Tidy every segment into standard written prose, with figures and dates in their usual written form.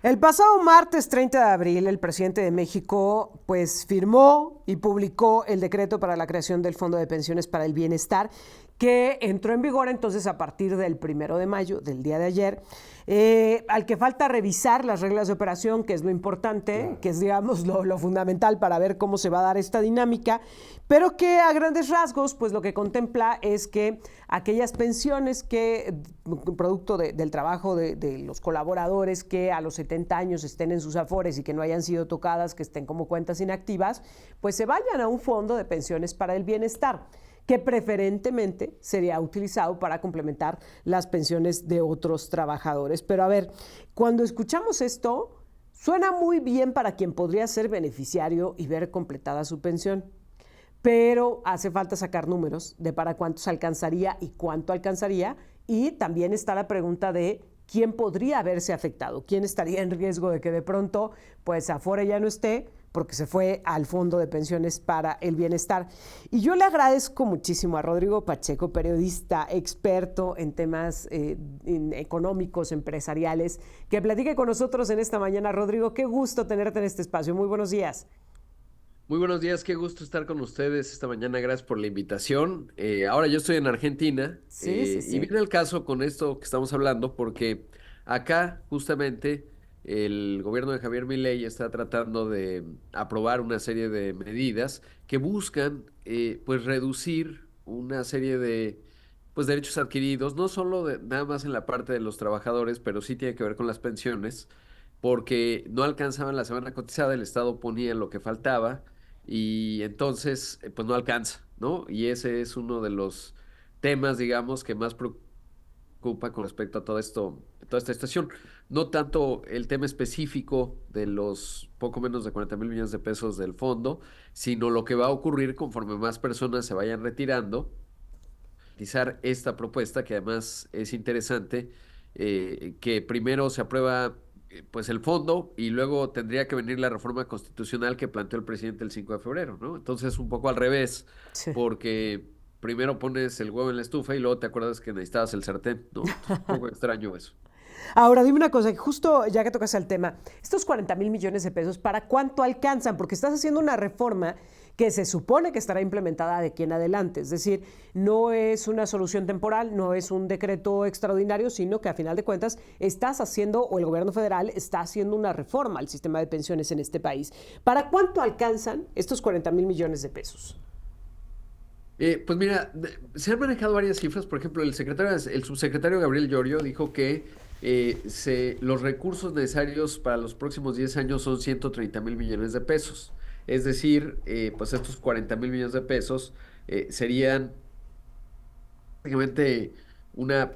El pasado martes 30 de abril, el presidente de México pues firmó y publicó el decreto para la creación del Fondo de Pensiones para el Bienestar, que entró en vigor entonces a partir del 1 de mayo, del día de ayer, al que falta revisar las reglas de operación, que es lo importante, claro, que es, digamos, lo fundamental para ver cómo se va a dar esta dinámica, pero que a grandes rasgos, pues lo que contempla es que aquellas pensiones que, producto del trabajo de los colaboradores que a los 70 años estén en sus afores y que no hayan sido tocadas, que estén como cuentas inactivas, pues se vayan a un fondo de pensiones para el bienestar, que preferentemente sería utilizado para complementar las pensiones de otros trabajadores. Pero a ver, cuando escuchamos esto, suena muy bien para quien podría ser beneficiario y ver completada su pensión, pero hace falta sacar números de para cuántos alcanzaría y cuánto alcanzaría, y también está la pregunta de quién podría verse afectado, quién estaría en riesgo de que de pronto pues Afore ya no esté porque se fue al Fondo de Pensiones para el Bienestar. Y yo le agradezco muchísimo a Rodrigo Pacheco, periodista experto en temas económicos, empresariales, que platique con nosotros en esta mañana. Rodrigo, qué gusto tenerte en este espacio. Muy buenos días. Muy buenos días, qué gusto estar con ustedes esta mañana, gracias por la invitación. Ahora yo estoy en Argentina Sí, sí, y sí. viene el caso con esto que estamos hablando porque acá justamente el gobierno de Javier Milei está tratando de aprobar una serie de medidas que buscan pues reducir una serie de pues derechos adquiridos, no solo nada más en la parte de los trabajadores, pero sí tiene que ver con las pensiones, porque no alcanzaban la semana cotizada, el Estado ponía lo que faltaba y entonces pues no alcanza, ¿no? Y ese es uno de los temas, digamos, que más preocupa con respecto a todo esto, toda esta situación. No tanto el tema específico de los poco menos de 40,000 millones de pesos del fondo, sino lo que va a ocurrir conforme más personas se vayan retirando. Utilizar esta propuesta, que además es interesante, que primero se aprueba pues el fondo y luego tendría que venir la reforma constitucional que planteó el presidente el 5 de febrero, ¿no? Entonces un poco al revés, Sí. porque primero pones el huevo en la estufa y luego te acuerdas que necesitabas el sartén, ¿no? Entonces un poco extraño eso. Ahora, dime una cosa, justo ya que tocas el tema, estos 40,000 millones de pesos, ¿para cuánto alcanzan? Porque estás haciendo una reforma que se supone que estará implementada de aquí en adelante. Es decir, no es una solución temporal, no es un decreto extraordinario, sino que a final de cuentas estás haciendo, o el gobierno federal está haciendo una reforma al sistema de pensiones en este país. ¿Para cuánto alcanzan estos 40,000 millones de pesos? Pues mira, se han manejado varias cifras. Por ejemplo, el subsecretario Gabriel Llorio dijo que los recursos necesarios para los próximos 10 años son 130,000 millones de pesos. Es decir, pues estos 40,000 millones de pesos serían prácticamente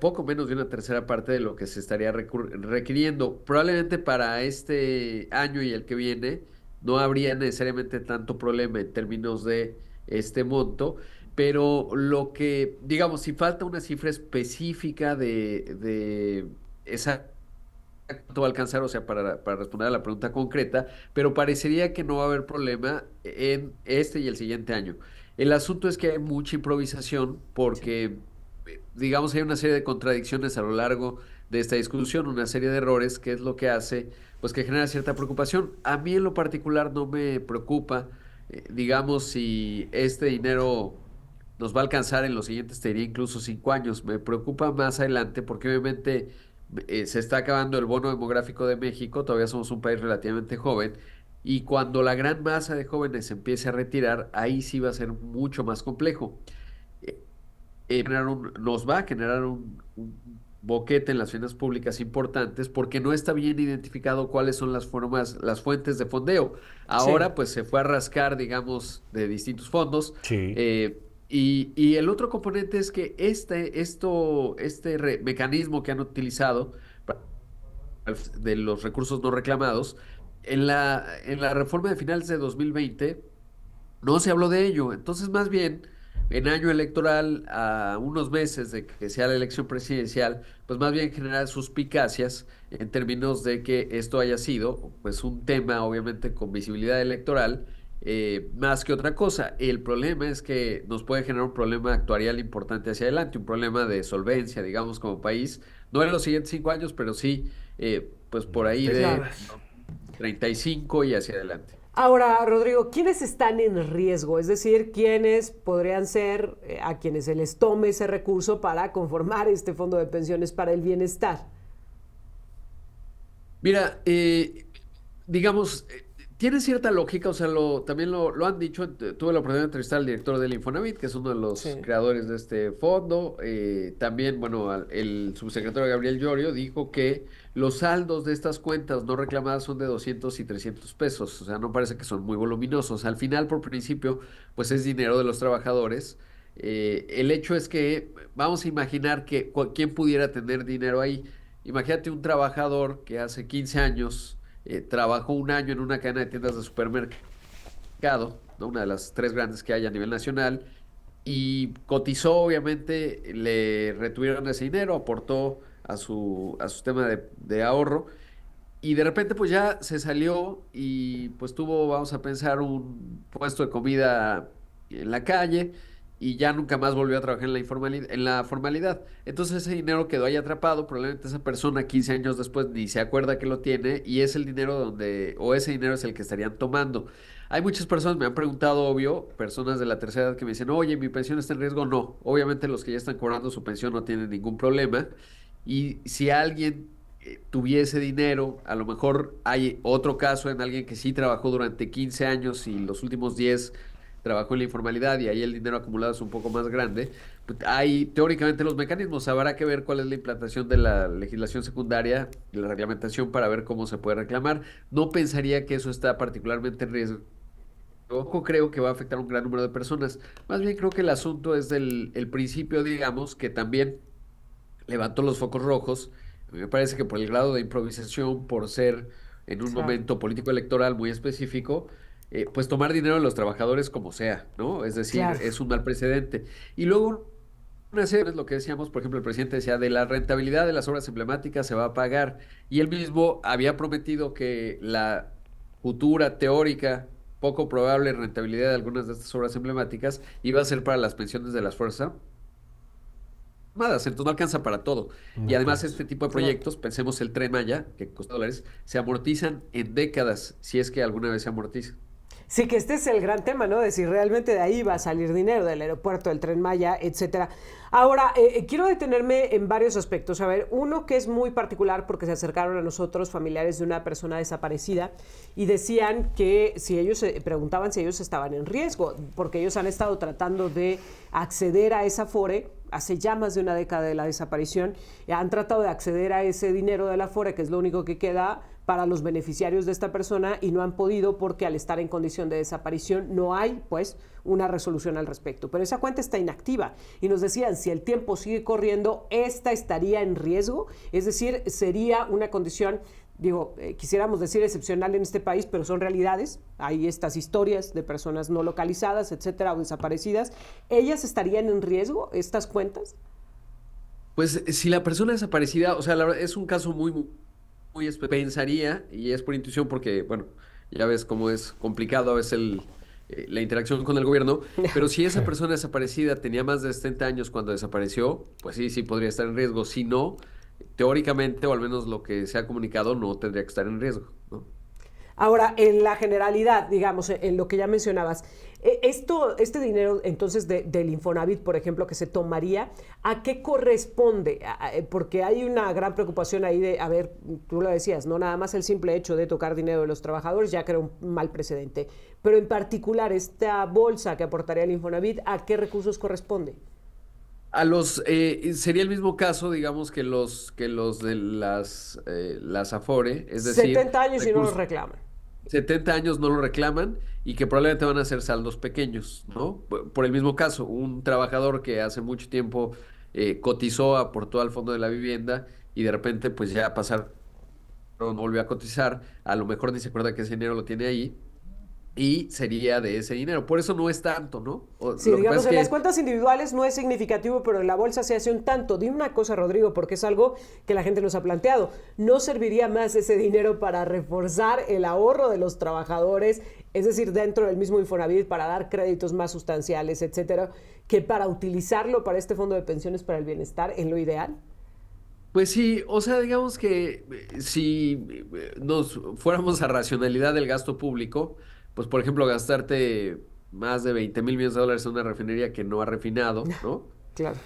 poco menos de una tercera parte de lo que se estaría requiriendo. Probablemente para este año y el que viene no habría necesariamente tanto problema en términos de este monto, pero lo que, digamos, si falta una cifra específica de esa cuánto va a alcanzar, o sea, para responder a la pregunta concreta, pero parecería que no va a haber problema en este y el siguiente año. El asunto es que hay mucha improvisación Sí. porque, digamos, hay una serie de contradicciones a lo largo de esta discusión, una serie de errores, que es lo que hace, pues, que genera cierta preocupación. A mí en lo particular no me preocupa, digamos, si este dinero nos va a alcanzar en los siguientes, te diría incluso 5 años. Me preocupa más adelante porque obviamente se está acabando el bono demográfico de México, todavía somos un país relativamente joven, y cuando la gran masa de jóvenes empiece a retirar, ahí sí va a ser mucho más complejo. Nos va a generar un boquete en las finanzas públicas importantes porque no está bien identificado cuáles son las formas, las fuentes de fondeo. Sí. Ahora pues se fue a rascar, digamos, de distintos fondos. Sí. Y el otro componente es que mecanismo que han utilizado de los recursos no reclamados, en la reforma de finales de 2020 no se habló de ello. Entonces, más bien, en año electoral, a unos meses de que sea la elección presidencial, pues más bien generar suspicacias en términos de que esto haya sido, pues, un tema, obviamente, con visibilidad electoral más que otra cosa. El problema es que nos puede generar un problema actuarial importante hacia adelante, un problema de solvencia, digamos, como país, no en los siguientes 5 años, pero sí, pues por ahí de Claro. 35 y hacia adelante. Ahora, Rodrigo, ¿quiénes están en riesgo? Es decir, ¿quiénes podrían ser a quienes se les tome ese recurso para conformar este fondo de pensiones para el bienestar? Mira, digamos, tiene cierta lógica, o sea, también lo han dicho, tuve la oportunidad de entrevistar al director del Infonavit, que es uno de los Sí. creadores de este fondo. También, bueno, el subsecretario Gabriel Llorio dijo que los saldos de estas cuentas no reclamadas son de 200 y 300 pesos, o sea, no parece que son muy voluminosos. Al final, por principio, pues es dinero de los trabajadores. El hecho es que vamos a imaginar que quién pudiera tener dinero ahí. Imagínate un trabajador que hace 15 años trabajó un año en una cadena de tiendas de supermercado, ¿no? Una de las tres grandes que hay a nivel nacional, y cotizó, obviamente, le retuvieron ese dinero, aportó a su sistema de ahorro, y de repente pues ya se salió y pues tuvo, vamos a pensar, un puesto de comida en la calle y ya nunca más volvió a trabajar en la formalidad. Entonces ese dinero quedó ahí atrapado, probablemente esa persona 15 años después ni se acuerda que lo tiene y es el dinero o ese dinero es el que estarían tomando. Hay muchas personas, me han preguntado, obvio, personas de la tercera edad que me dicen, oye, ¿mi pensión está en riesgo? No, obviamente los que ya están cobrando su pensión no tienen ningún problema. Y si alguien tuviese dinero, a lo mejor hay otro caso en alguien que sí trabajó durante 15 años y los últimos 10 trabajó en la informalidad y ahí el dinero acumulado es un poco más grande. Pues hay teóricamente los mecanismos, habrá que ver cuál es la implantación de la legislación secundaria y la reglamentación para ver cómo se puede reclamar. No pensaría que eso está particularmente en riesgo. Tampoco creo que va a afectar a un gran número de personas. Más bien creo que el asunto es del el principio, digamos, que también levantó los focos rojos. Me parece que por el grado de improvisación, por ser en un Claro, momento político electoral muy específico, pues tomar dinero de los trabajadores como sea, ¿no? Es decir, claro. es un mal precedente. Y luego, una serie, es lo que decíamos, por ejemplo, el presidente decía, de la rentabilidad de las obras emblemáticas se va a pagar. Y él mismo había prometido que la futura teórica, poco probable rentabilidad de algunas de estas obras emblemáticas iba a ser para las pensiones de las fuerzas armadas, entonces no alcanza para todo. No Y además alcanza. este tipo de Claro. proyectos, pensemos el Tren Maya, que cuesta dólares, se amortizan en décadas, si es que alguna vez se amortiza. Sí, que este es el gran tema, ¿no? De si realmente de ahí va a salir dinero, del aeropuerto, del Tren Maya, etcétera. Ahora, quiero detenerme en varios aspectos. A ver, uno que es muy particular porque se acercaron a nosotros familiares de una persona desaparecida y decían que si ellos preguntaban si ellos estaban en riesgo, porque ellos han estado tratando de acceder a esa Afore hace ya más de una década de la desaparición, han tratado de acceder a ese dinero de la Afore, que es lo único que queda para los beneficiarios de esta persona y no han podido porque al estar en condición de desaparición no hay pues una resolución al respecto. Pero esa cuenta está inactiva y nos decían si el tiempo sigue corriendo, esta estaría en riesgo, es decir, sería una condición, digo, quisiéramos decir excepcional en este país, pero son realidades. Hay estas historias de personas no localizadas, etcétera, o desaparecidas. ¿Ellas estarían en riesgo, estas cuentas? Pues si la persona desaparecida, o sea, la verdad, es un caso pensaría, y es por intuición porque, bueno, ya ves cómo es complicado a veces la interacción con el gobierno, pero si esa persona desaparecida tenía más de 70 años cuando desapareció, pues sí, sí podría estar en riesgo. Si no, teóricamente, o al menos lo que se ha comunicado, no tendría que estar en riesgo, ¿no? Ahora, en la generalidad, digamos, en lo que ya mencionabas, este dinero entonces del Infonavit, por ejemplo, que se tomaría, ¿a qué corresponde? Porque hay una gran preocupación ahí de, a ver, tú lo decías, no nada más el simple hecho de tocar dinero de los trabajadores ya crea un mal precedente, pero en particular esta bolsa que aportaría el Infonavit, ¿a qué recursos corresponde? Sería el mismo caso, digamos, que los de las Afore, es decir, 70 años y no los recursos. reclaman. 70 años no lo reclaman y que probablemente van a ser saldos pequeños, ¿no? Por el mismo caso, un trabajador que hace mucho tiempo cotizó, aportó al fondo de la vivienda y de repente pues ya pasaron, volvió a cotizar, a lo mejor ni se acuerda que ese dinero lo tiene ahí y sería de ese dinero. Por eso no es tanto, ¿no? Sí, Lo que pasa digamos, es en las que, cuentas individuales no es significativo, pero en la bolsa se hace un tanto. Dime una cosa, Rodrigo, porque es algo que la gente nos ha planteado. ¿No serviría más ese dinero para reforzar el ahorro de los trabajadores, es decir, dentro del mismo Infonavit, para dar créditos más sustanciales, etcétera, que para utilizarlo para este fondo de pensiones para el bienestar en lo ideal? pues sí, o sea, digamos que si nos fuéramos a racionalidad del gasto público, pues por ejemplo, gastarte más de 20,000 millones de dólares en una refinería que no ha refinado, ¿no? Claro.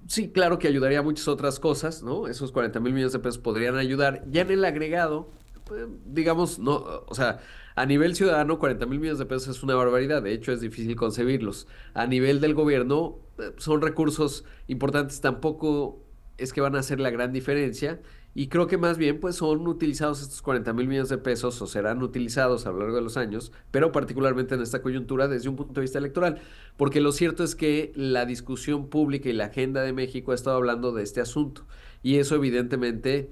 Sí, claro que ayudaría a muchas otras cosas, ¿no? Esos 40,000 millones de pesos podrían ayudar. Ya en el agregado, pues, digamos, no, o sea, a nivel ciudadano, 40,000 millones de pesos es una barbaridad. De hecho, es difícil concebirlos. A nivel del gobierno, son recursos importantes. Tampoco es que van a hacer la gran diferencia. Y creo que más bien, pues, son utilizados estos 40,000 millones de pesos o serán utilizados a lo largo de los años, pero particularmente en esta coyuntura desde un punto de vista electoral. Porque lo cierto es que la discusión pública y la agenda de México ha estado hablando de este asunto. Y eso evidentemente,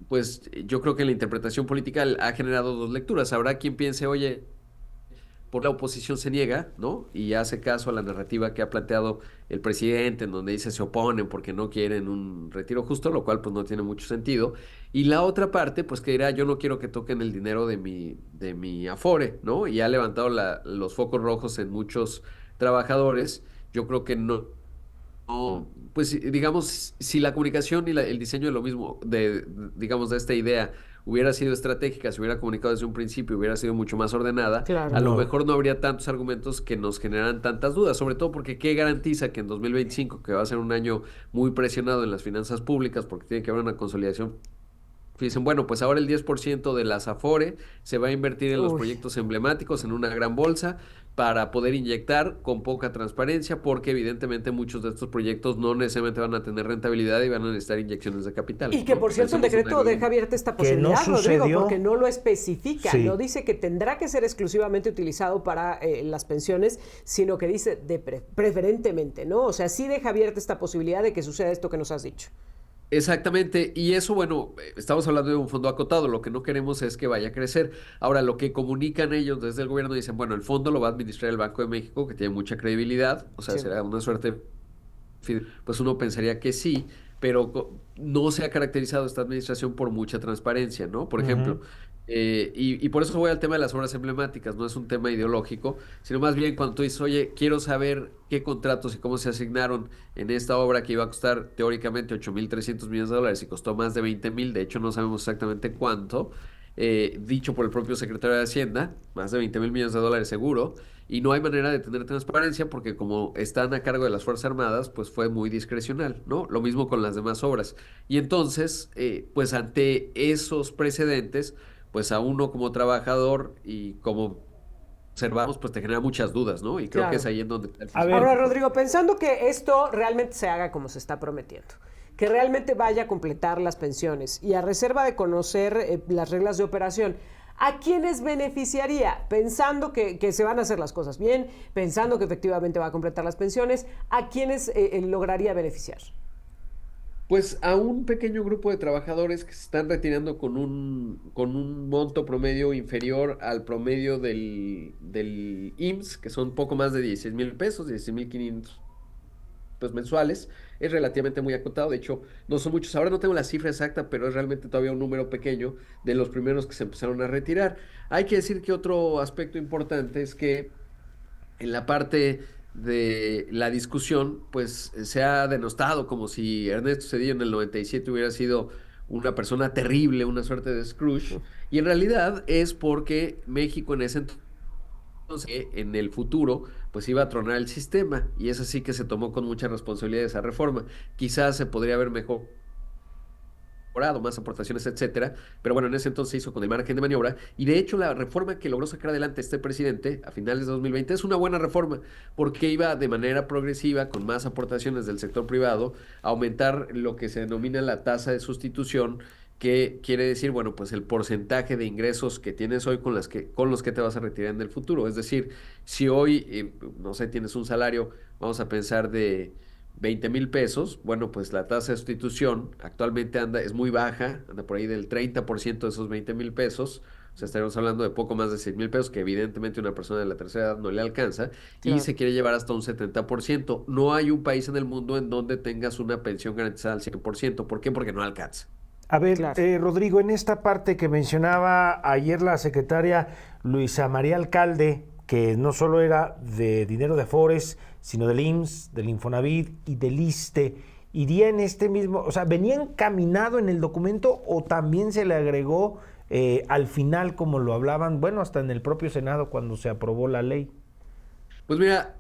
pues yo creo que la interpretación política ha generado dos lecturas. Habrá quien piense, oye, por la oposición se niega, ¿no? Y hace caso a la narrativa que ha planteado el presidente, en donde dice se oponen porque no quieren un retiro justo, lo cual pues no tiene mucho sentido. Y la otra parte, pues que dirá, yo no quiero que toquen el dinero de mi Afore, ¿no? Y ha levantado los focos rojos en muchos trabajadores. Yo creo que no, pues digamos, si la comunicación y el diseño de lo mismo, digamos, de esta idea hubiera sido estratégica, se hubiera comunicado desde un principio, hubiera sido mucho más ordenada, Claro. a lo No, mejor no habría tantos argumentos que nos generan tantas dudas, sobre todo porque ¿qué garantiza que en 2025, que va a ser un año muy presionado en las finanzas públicas, porque tiene que haber una consolidación? Dicen, bueno, pues ahora el 10% de las Afore se va a invertir en los Uy. proyectos emblemáticos en una gran bolsa para poder inyectar con poca transparencia, porque evidentemente muchos de estos proyectos no necesariamente van a tener rentabilidad y van a necesitar inyecciones de capital, Y que, ¿no? por cierto, el Pensemos en decreto algo. deja abierta esta que no posibilidad, Rodrigo, sucedió. porque no lo especifica. Sí. No dice que tendrá que ser exclusivamente utilizado para las pensiones, sino que dice preferentemente, ¿no? O sea, sí deja abierta esta posibilidad de que suceda esto que nos has dicho. Exactamente, y eso, bueno, estamos hablando de un fondo acotado, lo que no queremos es que vaya a crecer. Ahora, lo que comunican ellos desde el gobierno, dicen, bueno, el fondo lo va a administrar el Banco de México, que tiene mucha credibilidad, o sea, Sí. será una suerte, pues uno pensaría que sí, pero no se ha caracterizado esta administración por mucha transparencia, ¿no? Por ejemplo, Ujú. y por eso voy al tema de las obras emblemáticas, no es un tema ideológico, sino más bien cuando tú dices, oye, quiero saber qué contratos y cómo se asignaron en esta obra que iba a costar teóricamente 8,300 millones de dólares y costó más de 20,000, de hecho no sabemos exactamente cuánto, dicho por el propio secretario de Hacienda, más de 20,000 millones de dólares seguro, y no hay manera de tener transparencia porque como están a cargo de las Fuerzas Armadas, pues fue muy discrecional, ¿no? Lo mismo con las demás obras. Y entonces, pues ante esos precedentes, pues a uno como trabajador y como observamos, pues te genera muchas dudas, ¿no? Y creo que es Claro. ahí en donde está el A punto ver, Ahora, crítico. Rodrigo, pensando que esto realmente se haga como se está prometiendo, que realmente vaya a completar las pensiones y a reserva de conocer las reglas de operación, ¿a quiénes beneficiaría? Pensando que se van a hacer las cosas bien, pensando que efectivamente va a completar las pensiones, ¿a quiénes lograría beneficiar? Pues a un pequeño grupo de trabajadores que se están retirando con un monto promedio inferior al promedio del IMSS, que son poco más de 16,000 pesos, 16,500 pues mensuales, es relativamente muy acotado, de hecho no son muchos, ahora no tengo la cifra exacta, pero es realmente todavía un número pequeño de los primeros que se empezaron a retirar. Hay que decir que otro aspecto importante es que en la parte de la discusión, pues se ha denostado como si Ernesto Zedillo en el 97 hubiera sido una persona terrible, una suerte de Scrooge, y en realidad es porque México en ese entonces, en el futuro, pues iba a tronar el sistema, y es así que se tomó con mucha responsabilidad esa reforma. Quizás se podría haber mejorado más aportaciones, etcétera, pero bueno, en ese entonces se hizo con el margen de maniobra, y de hecho la reforma que logró sacar adelante este presidente a finales de 2020 es una buena reforma, porque iba de manera progresiva, con más aportaciones del sector privado, a aumentar lo que se denomina la tasa de sustitución, que quiere decir, bueno, pues el porcentaje de ingresos que tienes hoy con los que te vas a retirar en el futuro. Es decir, si hoy, no sé, tienes un salario, vamos a pensar 20,000 pesos, bueno, pues la tasa de sustitución actualmente es muy baja, anda por ahí del 30% de esos 20,000 pesos. O sea, estaríamos hablando de poco más de 6,000 pesos, que evidentemente una persona de la tercera edad no le alcanza, y Claro. se quiere llevar hasta un 70%. No hay un país en el mundo en donde tengas una pensión garantizada al 100%. ¿Por qué? Porque no alcanza. A ver, Claro. Rodrigo, en esta parte que mencionaba ayer la secretaria Luisa María Alcalde, que no solo era de dinero de Afores, sino del IMSS, del Infonavit y del ISSSTE, iría en este mismo, o sea, ¿venía encaminado en el documento o también se le agregó al final, como lo hablaban, bueno, hasta en el propio Senado cuando se aprobó la ley? Pues mira,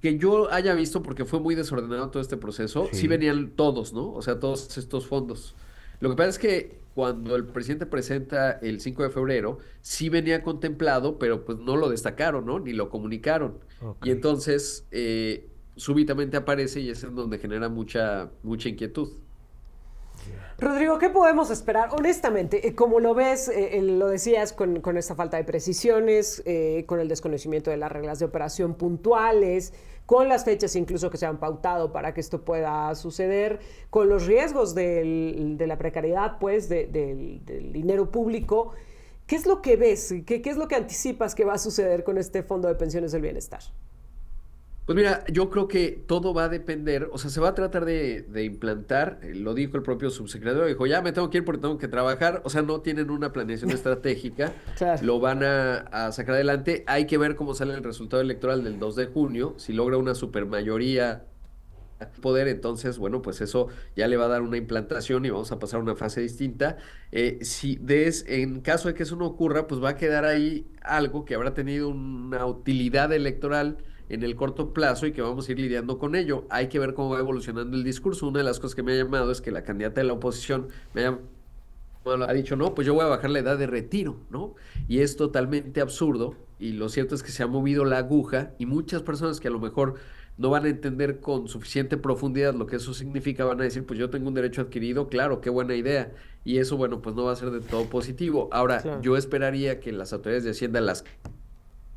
que yo haya visto, porque fue muy desordenado todo este proceso, sí Sí. venían todos, ¿no? O sea, todos estos fondos. Lo que pasa es que cuando el presidente presenta el 5 de febrero, sí venía contemplado, pero pues no lo destacaron, ¿no? Ni lo comunicaron. Ok. Y entonces, súbitamente aparece y es en donde genera mucha inquietud. Rodrigo, ¿qué podemos esperar? Honestamente, como lo ves, lo decías con esta falta de precisiones, con el desconocimiento de las reglas de operación puntuales, con las fechas incluso que se han pautado para que esto pueda suceder, con los riesgos de la precariedad, pues, del dinero público. ¿Qué es lo que ves? ¿Qué es lo que anticipas que va a suceder con este Fondo de Pensiones del Bienestar? Pues mira, yo creo que todo va a depender, o sea, se va a tratar de implantar, lo dijo el propio subsecretario, dijo, ya me tengo que ir porque tengo que trabajar, o sea, no tienen una planeación estratégica, Claro. lo van a sacar adelante, hay que ver cómo sale el resultado electoral del 2 de junio, si logra una supermayoría poder, entonces, bueno, pues eso ya le va a dar una implantación y vamos a pasar a una fase distinta. En caso de que eso no ocurra, pues va a quedar ahí algo que habrá tenido una utilidad electoral en el corto plazo y que vamos a ir lidiando con ello. Hay que ver cómo va evolucionando el discurso. Una de las cosas que me ha llamado es que la candidata de la oposición ha dicho, no, pues yo voy a bajar la edad de retiro, ¿no? Y es totalmente absurdo y lo cierto es que se ha movido la aguja y muchas personas que a lo mejor no van a entender con suficiente profundidad lo que eso significa, van a decir, pues yo tengo un derecho adquirido, claro, qué buena idea. Y eso, bueno, pues no va a ser de todo positivo. Ahora, Claro. yo esperaría que las autoridades de Hacienda, las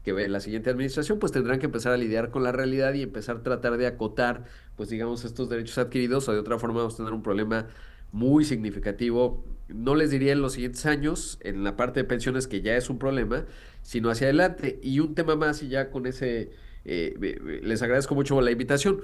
que ve la siguiente administración, pues tendrán que empezar a lidiar con la realidad y empezar a tratar de acotar, pues digamos, estos derechos adquiridos, o de otra forma vamos a tener un problema muy significativo. No les diría en los siguientes años, en la parte de pensiones, que ya es un problema, sino hacia adelante. Y un tema más, y ya con ese, les agradezco mucho la invitación.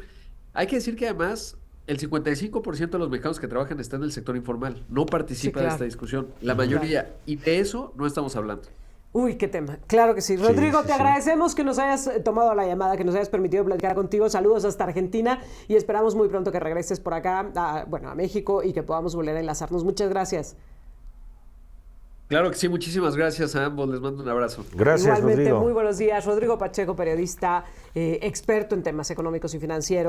Hay que decir que además el 55% de los mexicanos que trabajan está en el sector informal, no Sí, participa de esta claro. discusión, la Claro. mayoría, y de eso no estamos hablando. Uy, qué tema. Claro que sí. Sí, Rodrigo, sí, te sí. agradecemos que nos hayas tomado la llamada, que nos hayas permitido platicar contigo. Saludos hasta Argentina y esperamos muy pronto que regreses por acá, a México y que podamos volver a enlazarnos. Muchas gracias. Claro que sí, muchísimas gracias a ambos, les mando un abrazo. Gracias, Igualmente, muy Rodrigo. buenos días. Rodrigo Pacheco, periodista, experto en temas económicos y financieros.